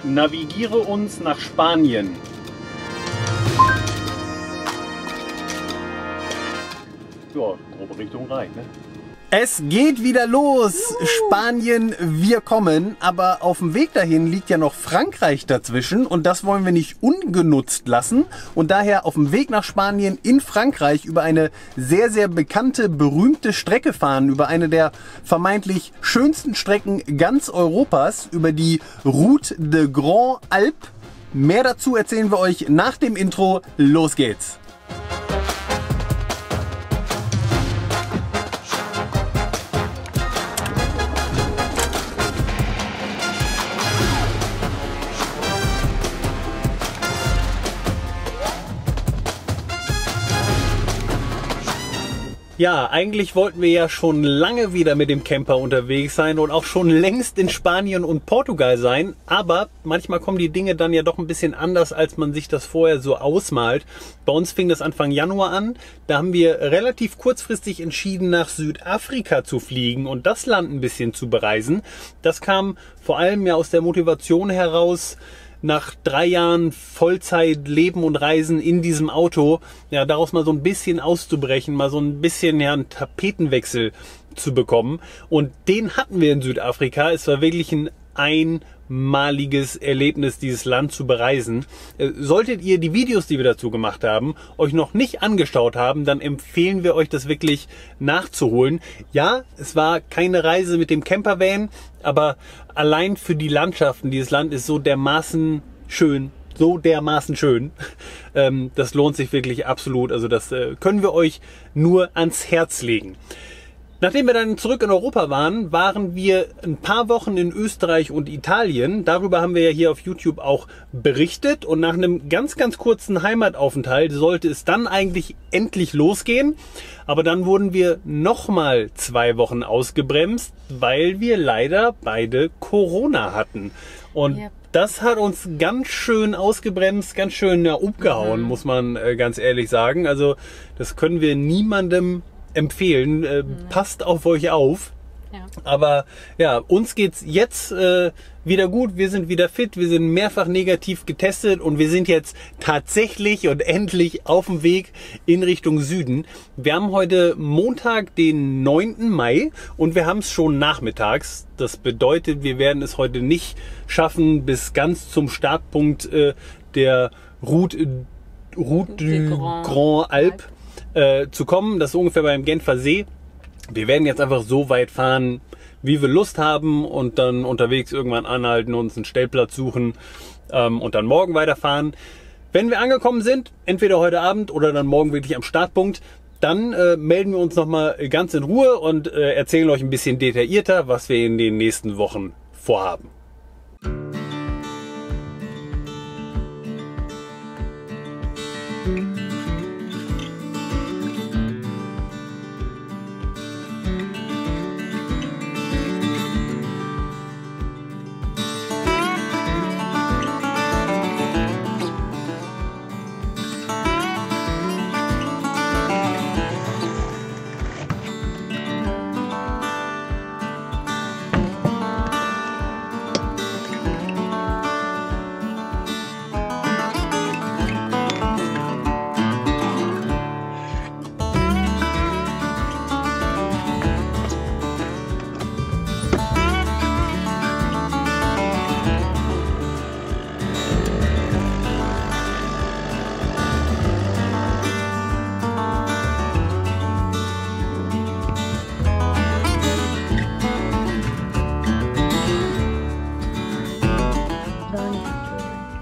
Navigiere uns nach Spanien. Ja, grobe Richtung Rhein, ne? Es geht wieder los! Spanien, wir kommen, aber auf dem Weg dahin liegt ja noch Frankreich dazwischen und das wollen wir nicht ungenutzt lassen und daher auf dem Weg nach Spanien in Frankreich über eine sehr, sehr bekannte, berühmte Strecke fahren, über eine der vermeintlich schönsten Strecken ganz Europas, über die Route de Grand Alpes. Mehr dazu erzählen wir euch nach dem Intro. Los geht's! Ja, eigentlich wollten wir ja schon lange wieder mit dem Camper unterwegs sein und auch schon längst in Spanien und Portugal sein. Aber manchmal kommen die Dinge dann ja doch ein bisschen anders, als man sich das vorher so ausmalt. Bei uns fing das Anfang Januar an. Da haben wir relativ kurzfristig entschieden, nach Südafrika zu fliegen und das Land ein bisschen zu bereisen. Das kam vor allem ja aus der Motivation heraus, nach 3 Jahren Vollzeit Leben und Reisen in diesem Auto, ja, daraus mal so ein bisschen auszubrechen, mal so ein bisschen ja einen Tapetenwechsel zu bekommen. Und den hatten wir in Südafrika. Es war wirklich ein einmaliges Erlebnis, dieses Land zu bereisen. Solltet ihr die Videos, die wir dazu gemacht haben, euch noch nicht angeschaut haben, dann empfehlen wir euch, das wirklich nachzuholen. Ja, es war keine Reise mit dem Campervan, aber allein für die Landschaften, dieses Land ist so dermaßen schön. Das lohnt sich wirklich absolut. Also das können wir euch nur ans Herz legen. Nachdem wir dann zurück in Europa waren, waren wir ein paar Wochen in Österreich und Italien. Darüber haben wir ja hier auf YouTube auch berichtet. Und nach einem ganz, ganz kurzen Heimataufenthalt sollte es dann eigentlich endlich losgehen. Aber dann wurden wir nochmal 2 Wochen ausgebremst, weil wir leider beide Corona hatten. Und das hat uns ganz schön ausgebremst, ganz schön umgehauen, muss man ganz ehrlich sagen. Also das können wir niemandem empfehlen. Passt auf euch auf. Ja. Aber ja, uns geht's jetzt wieder gut. Wir sind wieder fit. Wir sind mehrfach negativ getestet und wir sind jetzt tatsächlich und endlich auf dem Weg in Richtung Süden. Wir haben heute Montag, den 9. Mai und wir haben es schon nachmittags. Das bedeutet, wir werden es heute nicht schaffen, bis ganz zum Startpunkt der Route du Grand Alpes zu kommen. Das ist ungefähr beim Genfer See. Wir werden jetzt einfach so weit fahren, wie wir Lust haben und dann unterwegs irgendwann anhalten, uns einen Stellplatz suchen und dann morgen weiterfahren. Wenn wir angekommen sind, entweder heute Abend oder dann morgen wirklich am Startpunkt, dann melden wir uns nochmal ganz in Ruhe und erzählen euch ein bisschen detaillierter, was wir in den nächsten Wochen vorhaben.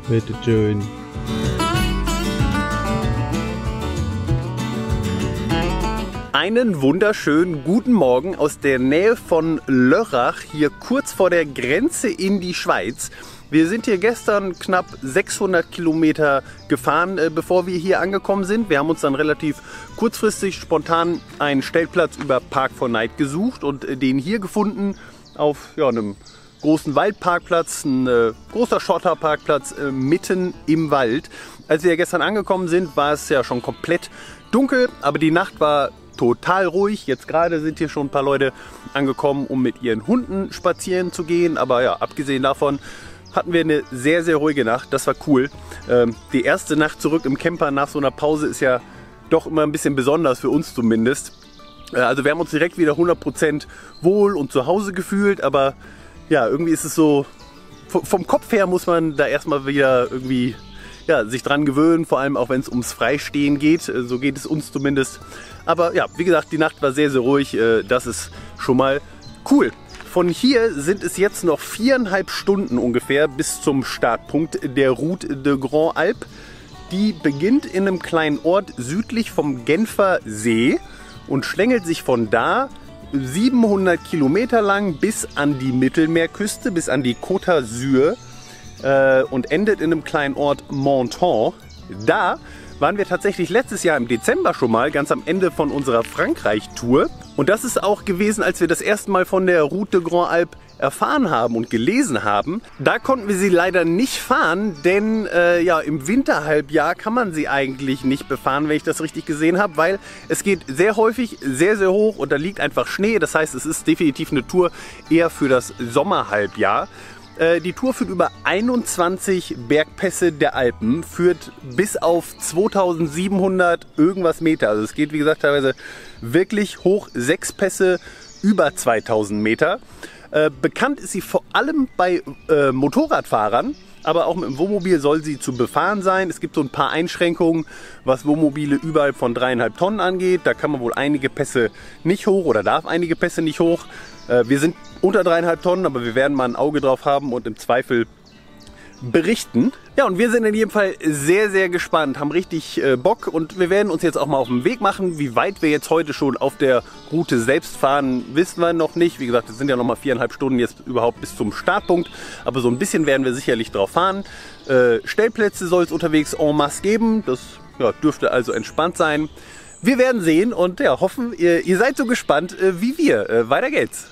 Bitte schön. Einen wunderschönen guten Morgen aus der Nähe von Lörrach, hier kurz vor der Grenze in die Schweiz. Wir sind hier gestern knapp 600 Kilometer gefahren, bevor wir hier angekommen sind. Wir haben uns dann relativ kurzfristig spontan einen Stellplatz über Park4Night gesucht und den hier gefunden auf einem großen Waldparkplatz, ein großer Schotterparkplatz mitten im Wald. Als wir gestern angekommen sind, war es ja schon komplett dunkel, aber die Nacht war total ruhig. Jetzt gerade sind hier schon ein paar Leute angekommen, um mit ihren Hunden spazieren zu gehen. Aber ja, abgesehen davon hatten wir eine sehr, sehr ruhige Nacht. Das war cool. Die erste Nacht zurück im Camper nach so einer Pause ist ja doch immer ein bisschen besonders, für uns zumindest. Also wir haben uns direkt wieder 100% wohl und zu Hause gefühlt, aber ja, irgendwie ist es so, vom Kopf her muss man da erstmal wieder irgendwie sich dran gewöhnen, vor allem auch wenn es ums Freistehen geht. So geht es uns zumindest. Aber ja, wie gesagt, die Nacht war sehr, sehr ruhig. Das ist schon mal cool. Von hier sind es jetzt noch 4,5 Stunden ungefähr bis zum Startpunkt der Route de Grand Alpe. Die beginnt in einem kleinen Ort südlich vom Genfer See und schlängelt sich von da 700 Kilometer lang bis an die Mittelmeerküste, bis an die Côte d'Azur und endet in einem kleinen Ort Menton. Da waren wir tatsächlich letztes Jahr im Dezember schon mal, ganz am Ende von unserer Frankreich-Tour. Und das ist auch gewesen, als wir das erste Mal von der Route de Grand Alpe erfahren haben und gelesen haben. Da konnten wir sie leider nicht fahren, denn ja, im Winterhalbjahr kann man sie eigentlich nicht befahren, wenn ich das richtig gesehen habe, weil es geht sehr häufig sehr, sehr hoch und da liegt einfach Schnee. Das heißt, es ist definitiv eine Tour eher für das Sommerhalbjahr. Die Tour führt über 21 Bergpässe der Alpen, führt bis auf 2700 irgendwas Meter. Also es geht, wie gesagt, teilweise wirklich hoch, 6 Pässe über 2000 Meter. Bekannt ist sie vor allem bei Motorradfahrern, aber auch mit dem Wohnmobil soll sie zu befahren sein. Es gibt so ein paar Einschränkungen, was Wohnmobile überhalb von 3,5 Tonnen angeht. Da kann man wohl einige Pässe nicht hoch oder darf einige Pässe nicht hoch. Wir sind unter 3,5 Tonnen, aber wir werden mal ein Auge drauf haben und im Zweifel berichten. Ja, und wir sind in jedem Fall sehr, sehr gespannt, haben richtig Bock und wir werden uns jetzt auch mal auf den Weg machen. Wie weit wir jetzt heute schon auf der Route selbst fahren, wissen wir noch nicht. Wie gesagt, es sind ja noch mal 4,5 Stunden jetzt überhaupt bis zum Startpunkt, aber so ein bisschen werden wir sicherlich drauf fahren. Stellplätze soll es unterwegs en masse geben, das dürfte also entspannt sein. Wir werden sehen und ja, hoffen, ihr seid so gespannt wie wir. Weiter geht's!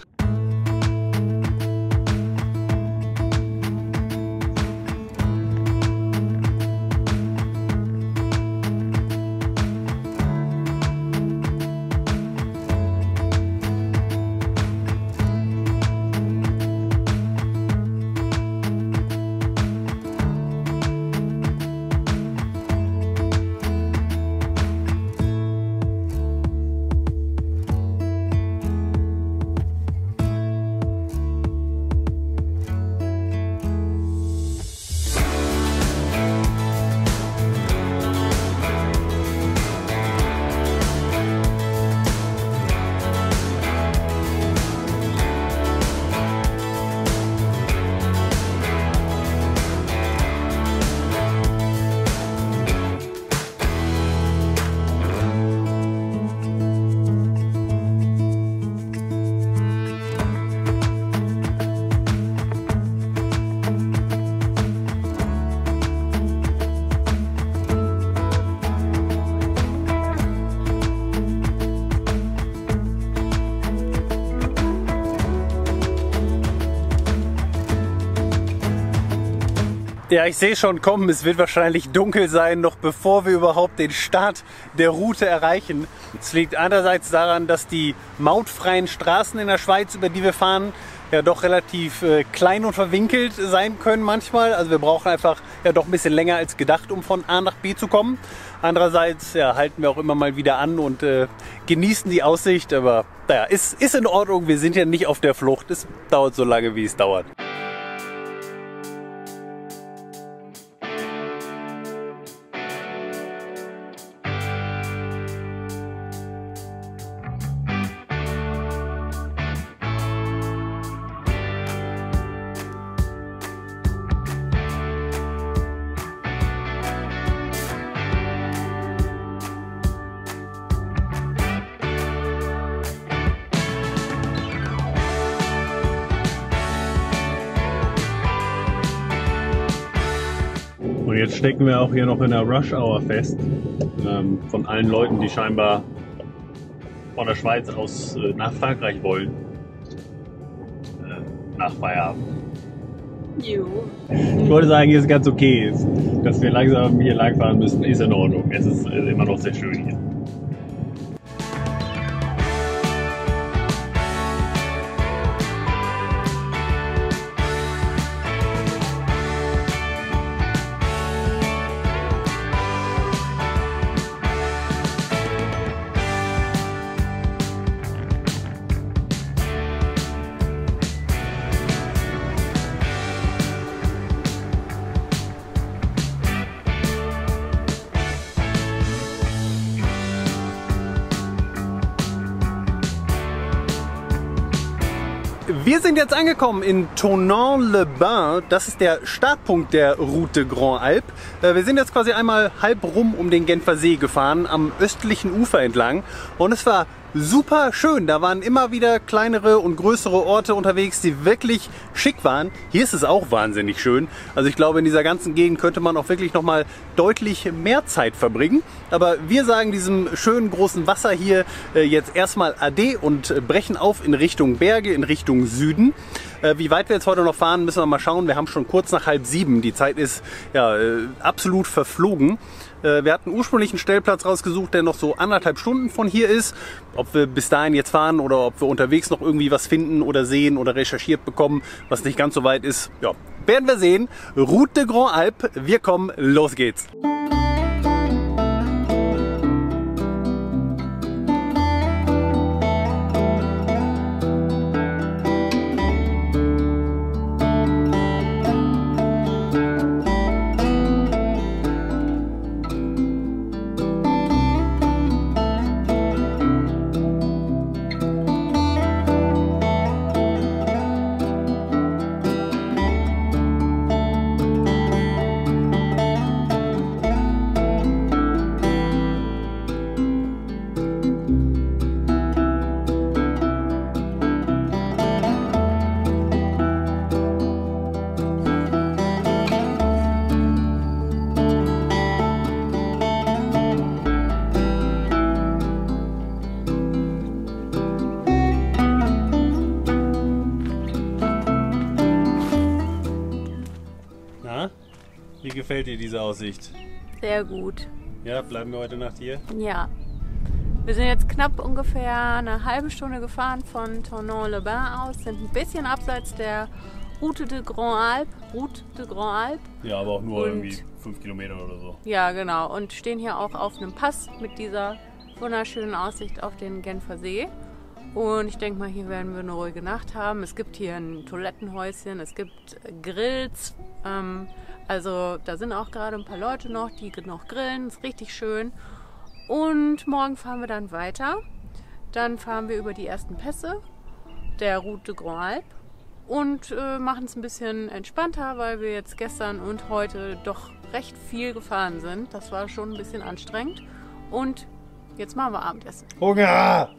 Ja, ich sehe schon kommen, es wird wahrscheinlich dunkel sein, noch bevor wir überhaupt den Start der Route erreichen. Es liegt einerseits daran, dass die mautfreien Straßen in der Schweiz, über die wir fahren, ja doch relativ klein und verwinkelt sein können manchmal. Also wir brauchen einfach ja doch ein bisschen länger als gedacht, um von A nach B zu kommen. Andererseits ja, halten wir auch immer mal wieder an und genießen die Aussicht. Aber naja, ist in Ordnung, wir sind ja nicht auf der Flucht. Es dauert so lange, wie es dauert. Und jetzt stecken wir auch hier noch in der Rush Hour fest. Von allen Leuten, die scheinbar von der Schweiz aus nach Frankreich wollen. Nach Feierabend. Jo. Ich wollte sagen, hier ist ganz okay. Dass wir langsam hier langfahren müssen, ist in Ordnung. Es ist immer noch sehr schön hier. Wir sind jetzt angekommen in Thonon-les-Bains. Das ist der Startpunkt der Route Grand Alpe. Wir sind jetzt quasi einmal halb rum um den Genfer See gefahren, am östlichen Ufer entlang. Und es war super schön. Da waren immer wieder kleinere und größere Orte unterwegs, die wirklich schick waren. Hier ist es auch wahnsinnig schön. Also ich glaube, in dieser ganzen Gegend könnte man auch wirklich nochmal deutlich mehr Zeit verbringen. Aber wir sagen diesem schönen großen Wasser hier jetzt erstmal Ade und brechen auf in Richtung Berge, in Richtung Süden. Wie weit wir jetzt heute noch fahren, müssen wir mal schauen. Wir haben schon kurz nach 6:30. Die Zeit ist ja absolut verflogen. Wir hatten ursprünglich einen Stellplatz rausgesucht, der noch so 1,5 Stunden von hier ist. Ob wir bis dahin jetzt fahren oder ob wir unterwegs noch irgendwie was finden oder sehen oder recherchiert bekommen, was nicht ganz so weit ist, ja, werden wir sehen. Route de Grand Alpe, wir kommen, los geht's. Wie gefällt dir diese Aussicht? Sehr gut. Ja, bleiben wir heute Nacht hier? Ja. Wir sind jetzt knapp ungefähr eine halbe Stunde gefahren von Thonon-les-Bains aus, sind ein bisschen abseits der Route de Grand Alpe. Ja, aber auch nur Und irgendwie 5 Kilometer oder so. Ja, genau. Und stehen hier auch auf einem Pass mit dieser wunderschönen Aussicht auf den Genfer See. Und ich denke mal, hier werden wir eine ruhige Nacht haben. Es gibt hier ein Toilettenhäuschen, es gibt Grills. Also da sind auch gerade ein paar Leute noch, die noch grillen. Ist richtig schön. Und morgen fahren wir dann weiter. Dann fahren wir über die ersten Pässe der Route de Grand Alpe und machen es ein bisschen entspannter, weil wir jetzt gestern und heute doch recht viel gefahren sind. Das war schon ein bisschen anstrengend. Und jetzt machen wir Abendessen. Hunger!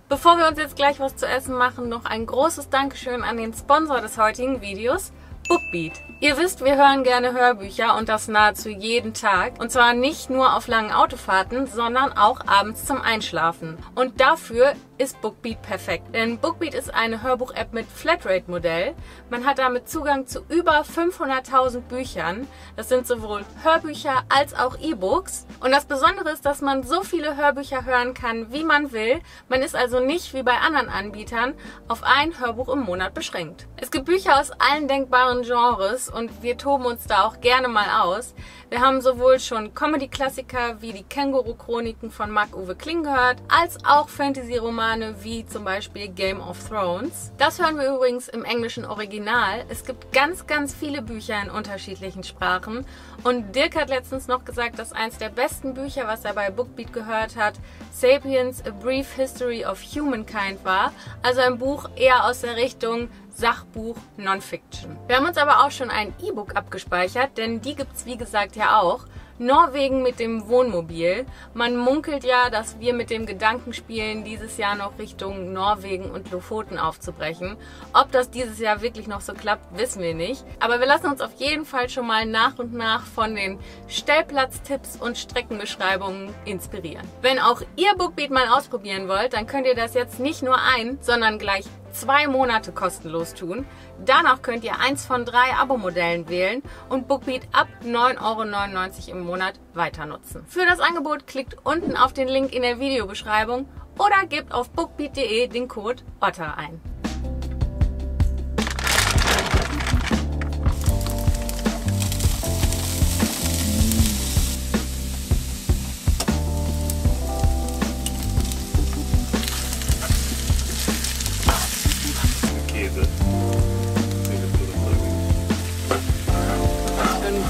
Bevor wir uns jetzt gleich was zu essen machen, noch ein großes Dankeschön an den Sponsor des heutigen Videos, Bookbeat. Ihr wisst, wir hören gerne Hörbücher und das nahezu jeden Tag. Und zwar nicht nur auf langen Autofahrten, sondern auch abends zum Einschlafen. Und dafür ist Bookbeat perfekt. Denn Bookbeat ist eine Hörbuch-App mit Flatrate-Modell. Man hat damit Zugang zu über 500.000 Büchern. Das sind sowohl Hörbücher als auch E-Books. Und das Besondere ist, dass man so viele Hörbücher hören kann, wie man will. Man ist also nicht wie bei anderen Anbietern auf ein Hörbuch im Monat beschränkt. Es gibt Bücher aus allen denkbaren Genres und wir toben uns da auch gerne mal aus. Wir haben sowohl schon Comedy-Klassiker wie die Känguru-Chroniken von Marc-Uwe Kling gehört, als auch Fantasy-Romane wie zum Beispiel Game of Thrones. Das hören wir übrigens im englischen Original. Es gibt ganz, ganz viele Bücher in unterschiedlichen Sprachen. Und Dirk hat letztens noch gesagt, dass eins der besten Bücher, was er bei Bookbeat gehört hat, Sapiens, A Brief History of Humankind war. Also ein Buch eher aus der Richtung Sachbuch Non-Fiction. Wir haben uns aber auch schon ein E-Book abgespeichert, denn die gibt es wie gesagt ja auch. Norwegen mit dem Wohnmobil. Man munkelt ja, dass wir mit dem Gedanken spielen, dieses Jahr noch Richtung Norwegen und Lofoten aufzubrechen. Ob das dieses Jahr wirklich noch so klappt, wissen wir nicht. Aber wir lassen uns auf jeden Fall schon mal nach und nach von den Stellplatztipps und Streckenbeschreibungen inspirieren. Wenn auch ihr Bookbeat mal ausprobieren wollt, dann könnt ihr das jetzt nicht nur sondern gleich 2 Monate kostenlos tun. Danach könnt ihr eins von 3 Abo-Modellen wählen und Bookbeat ab 9,99 € im Monat weiter nutzen. Für das Angebot klickt unten auf den Link in der Videobeschreibung oder gebt auf bookbeat.de den Code OTTER ein.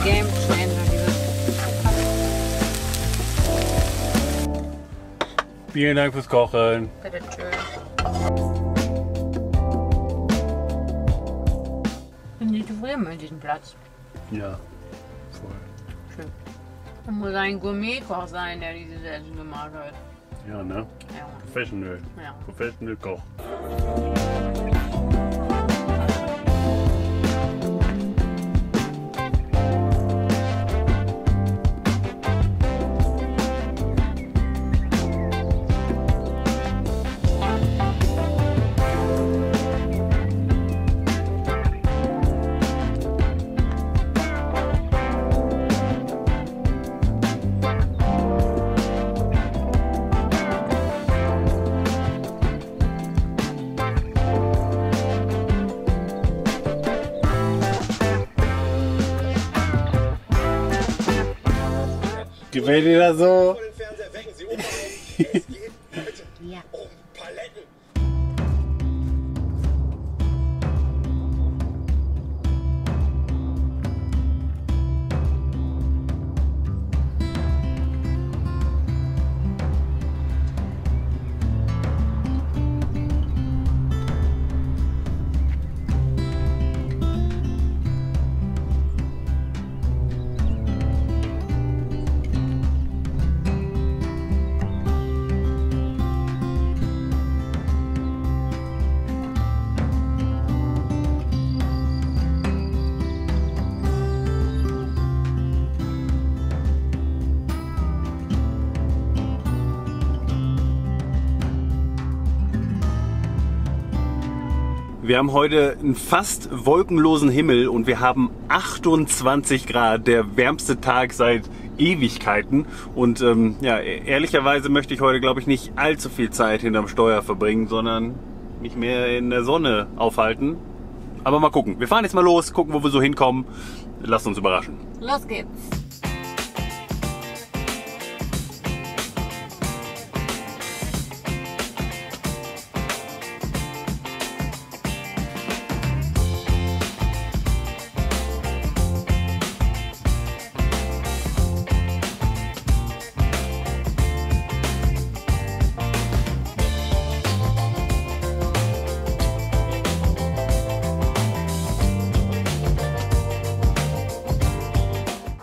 Game Changer, dieses. Vielen Dank fürs Kochen. Bitte schön. Bin nicht zufrieden mit diesem Platz. Ja, voll. Schön. Das muss ein Gourmet-Koch sein, der dieses Essen gemacht hat. Ja, ne? Ja. Professional. Ja. Professional Koch. Gefällt dir das so? Vor den Fernseher, wecken Sie um. Es geht heute Ja. um Paletten. Wir haben heute einen fast wolkenlosen Himmel und wir haben 28 Grad, der wärmste Tag seit Ewigkeiten. Und ja, ehrlicherweise möchte ich heute, glaube ich, nicht allzu viel Zeit hinterm Steuer verbringen, sondern mich mehr in der Sonne aufhalten. Aber mal gucken. Wir fahren jetzt mal los, gucken, wo wir so hinkommen. Lasst uns überraschen. Los geht's.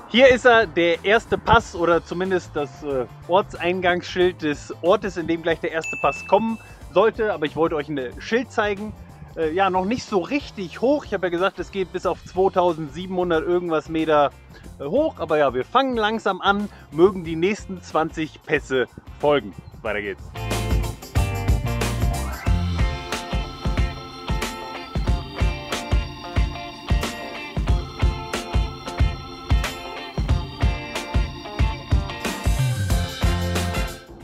Hier ist er, der erste Pass oder zumindest das Ortseingangsschild des Ortes, in dem gleich der erste Pass kommen sollte. Aber ich wollte euch ein Schild zeigen. Ja, noch nicht so richtig hoch. Ich habe ja gesagt, es geht bis auf 2700 irgendwas Meter hoch. Aber ja, wir fangen langsam an, mögen die nächsten 20 Pässe folgen. Weiter geht's.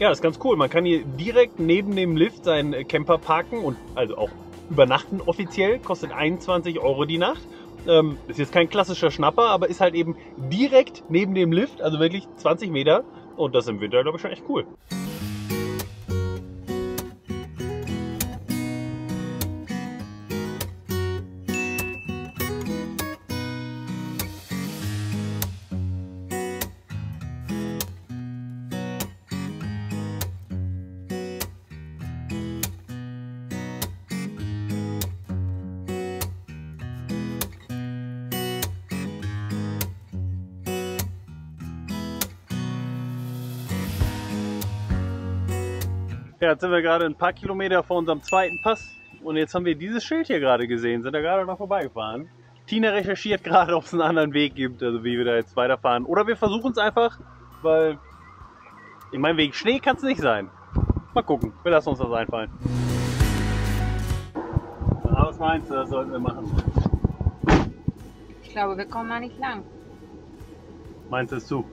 Ja, ist ganz cool. Man kann hier direkt neben dem Lift seinen Camper parken und also auch übernachten offiziell. Kostet 21 € die Nacht. Ist jetzt kein klassischer Schnapper, aber ist halt eben direkt neben dem Lift, also wirklich 20 Meter. Und das im Winter, glaube ich, schon echt cool. Ja, jetzt sind wir gerade ein paar Kilometer vor unserem zweiten Pass und jetzt haben wir dieses Schild hier gerade gesehen, sind da gerade noch vorbeigefahren. Tina recherchiert gerade, ob es einen anderen Weg gibt, also wie wir da jetzt weiterfahren. Oder wir versuchen es einfach, weil ich meine, wegen Schnee kann es nicht sein. Mal gucken, wir lassen uns das einfallen. Was meinst du, das sollten wir machen? Ich glaube, wir kommen da nicht lang. Meinst du es zu?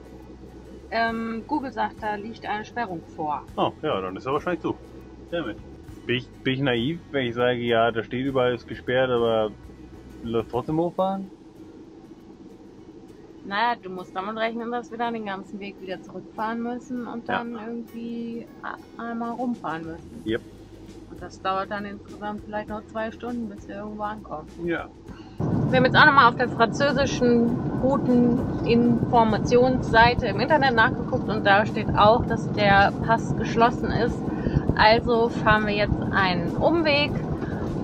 Google sagt, da liegt eine Sperrung vor. Oh, ja, dann ist er wahrscheinlich zu. Damit. Bin ich naiv, wenn ich sage, ja, da steht überall, ist gesperrt, aber läuft trotzdem hochfahren? Naja, du musst damit rechnen, dass wir dann den ganzen Weg wieder zurückfahren müssen und dann irgendwie einmal rumfahren müssen. Yep. Und das dauert dann insgesamt vielleicht noch 2 Stunden, bis wir irgendwo ankommen. Ja. Wir haben jetzt auch nochmal auf der französischen Routeninformationsseite im Internet nachgeguckt und da steht auch, dass der Pass geschlossen ist. Also fahren wir jetzt einen Umweg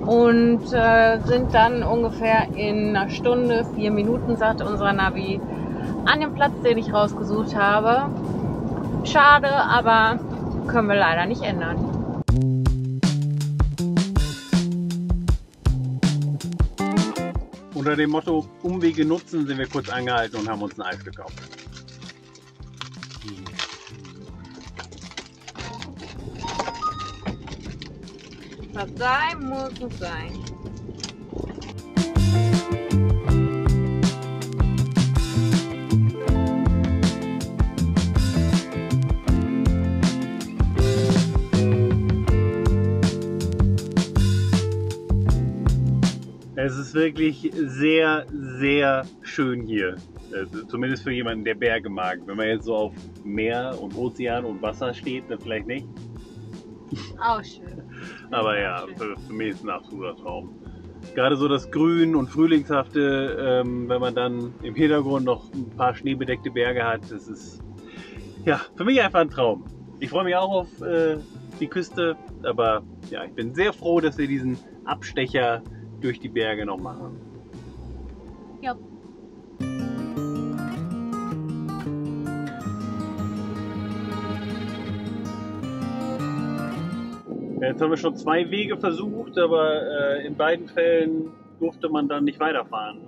und sind dann ungefähr in einer Stunde, 4 Minuten, sagte unser Navi, an dem Platz, den ich rausgesucht habe. Schade, aber können wir leider nicht ändern. Unter dem Motto Umwege nutzen sind wir kurz angehalten und haben uns ein Eis gekauft. Was sein muss, muss sein. Es ist wirklich sehr, sehr schön hier. Zumindest für jemanden, der Berge mag. Wenn man jetzt so auf Meer und Ozean und Wasser steht, dann vielleicht nicht. Auch schön. Aber ja, für mich ist es ein absoluter Traum. Gerade so das Grün und Frühlingshafte, wenn man dann im Hintergrund noch ein paar schneebedeckte Berge hat, das ist ja für mich einfach ein Traum. Ich freue mich auch auf die Küste, aber ja, ich bin sehr froh, dass wir diesen Abstecher durch die Berge noch machen. Ja. Jetzt haben wir schon 2 Wege versucht, aber in beiden Fällen durfte man dann nicht weiterfahren.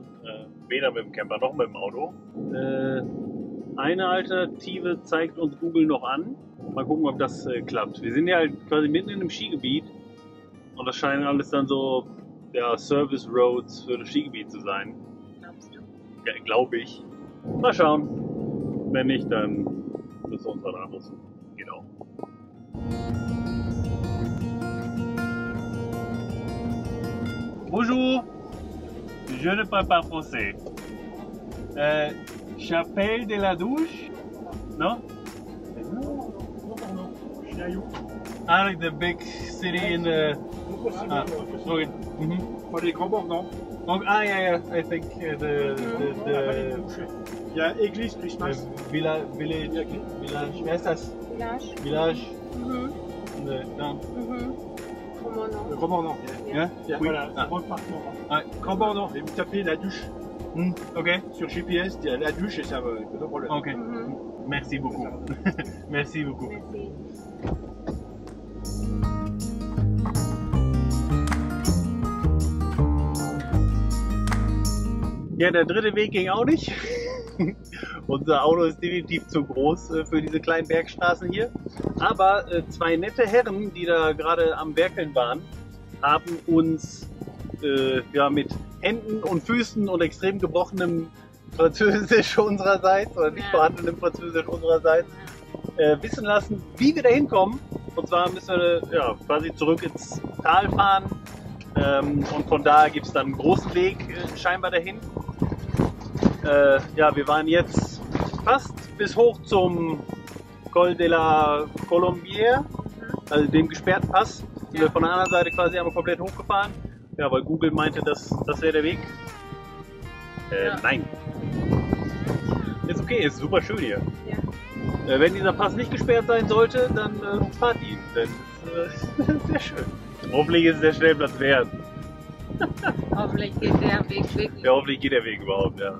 Weder mit dem Camper noch mit dem Auto. Eine Alternative zeigt uns Google noch an. Mal gucken, ob das klappt. Wir sind ja halt quasi mitten in einem Skigebiet und das scheinen alles dann so Service Roads für das Skigebiet zu sein. Glaubst du? Ja, glaube ich. Mal schauen. Wenn nicht, dann müssen wir uns was anderes suchen. Genau. Bonjour, je ne parle pas français. Chapelle de la Douche? No? Ah, like the big city in the. Okay. Pour les grands bords, non? Oh, yeah. I think the Il y a église Christmas. village. Wie heißt das? Village. Village. Mhm. No. Mhm. Comment non? Le Grand Bornand. Yeah? Oui. Voilà, Ah. grande partie Grand Ah, Grand Bornand. Et vous tapez la douche. Ok. Sur GPS, il y a la douche et ça va, pas de problème. Ok. Mhm. Merci beaucoup. Merci beaucoup. Merci. Ja, der dritte Weg ging auch nicht. Unser Auto ist definitiv zu groß für diese kleinen Bergstraßen hier. Aber 2 nette Herren, die da gerade am Werkeln waren, haben uns mit Händen und Füßen und extrem gebrochenem Französisch unsererseits oder nicht vorhandenem Französisch unsererseits wissen lassen, wie wir da hinkommen. Und zwar müssen wir quasi zurück ins Tal fahren. Und von da gibt es dann einen großen Weg scheinbar dahin. Wir waren jetzt fast bis hoch zum Col de la Colombière, also dem gesperrten Pass. Sind wir von der anderen Seite quasi einmal komplett hochgefahren. Ja, weil Google meinte, das wäre der Weg. Nein. Ist okay, ist super schön hier. Ja. Wenn dieser Pass nicht gesperrt sein sollte, dann fahrt ihn. Das ist sehr schön. Hoffentlich ist es der Stellplatz wert. Hoffentlich geht der Weg wirklich. Ja, hoffentlich geht der Weg überhaupt, ja.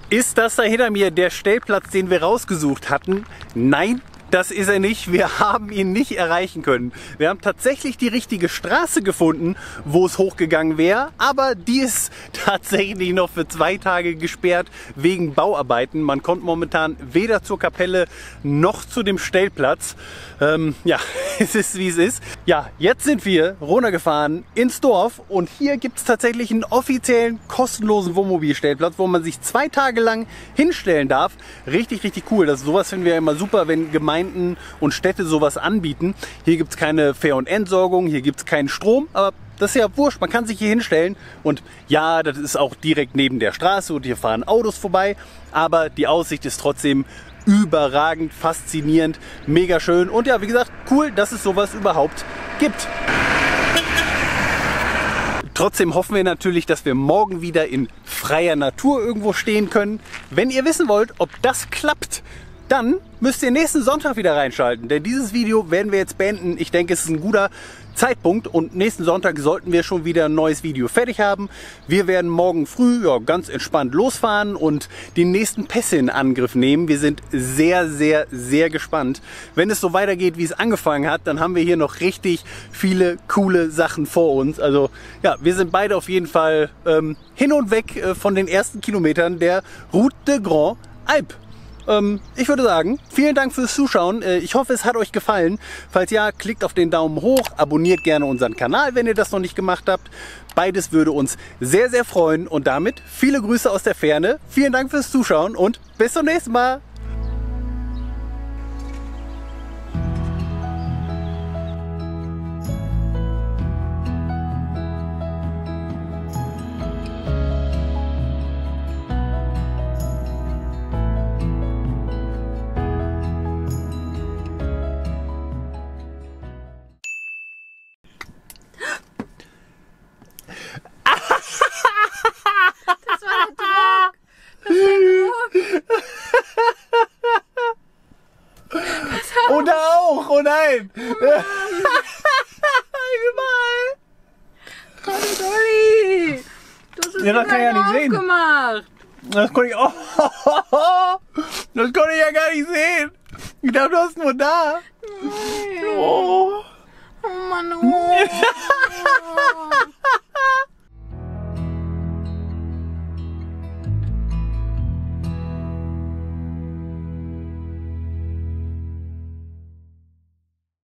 Ist das da hinter mir der Stellplatz, den wir rausgesucht hatten? Nein, das ist er nicht. Wir haben ihn nicht erreichen können. Wir haben tatsächlich die richtige Straße gefunden, wo es hochgegangen wäre, aber die ist tatsächlich noch für 2 Tage gesperrt wegen Bauarbeiten. Man kommt momentan weder zur Kapelle noch zu dem Stellplatz. Ja, es ist wie es ist. Ja, jetzt sind wir runtergefahren ins Dorf und hier gibt es tatsächlich einen offiziellen kostenlosen Wohnmobilstellplatz, wo man sich 2 Tage lang hinstellen darf. Richtig, richtig cool. Sowas finden wir ja immer super, wenn Gemeinden und Städte sowas anbieten. Hier gibt es keine Fähr- und Entsorgung, hier gibt es keinen Strom, aber das ist ja wurscht, man kann sich hier hinstellen und ja, das ist auch direkt neben der Straße und hier fahren Autos vorbei, aber die Aussicht ist trotzdem überragend, faszinierend, mega schön und ja, wie gesagt, cool, dass es sowas überhaupt gibt. Trotzdem hoffen wir natürlich, dass wir morgen wieder in freier Natur irgendwo stehen können. Wenn ihr wissen wollt, ob das klappt, dann müsst ihr nächsten Sonntag wieder reinschalten, denn dieses Video werden wir jetzt beenden. Ich denke, es ist ein guter Zeitpunkt und nächsten Sonntag sollten wir schon wieder ein neues Video fertig haben. Wir werden morgen früh ja, ganz entspannt losfahren und die nächsten Pässe in Angriff nehmen. Wir sind sehr, sehr, sehr gespannt. Wenn es so weitergeht, wie es angefangen hat, dann haben wir hier noch richtig viele coole Sachen vor uns. Also ja, wir sind beide auf jeden Fall hin und weg von den ersten Kilometern der Route de Grand Alpes. Ich würde sagen, vielen Dank fürs Zuschauen. Ich hoffe, es hat euch gefallen. Falls ja, klickt auf den Daumen hoch, abonniert gerne unseren Kanal, wenn ihr das noch nicht gemacht habt. Beides würde uns sehr, sehr freuen. Und damit viele Grüße aus der Ferne. Vielen Dank fürs Zuschauen und bis zum nächsten Mal. Und da auch, oh nein! Überall! Dolly! Du hast es Ja, das kann ich ja nicht sehen. gemacht. Das konnte ich auch. Das konnte ich ja gar nicht sehen. Ich dachte, du hast nur da. Nein. Oh. Oh Mann, oh.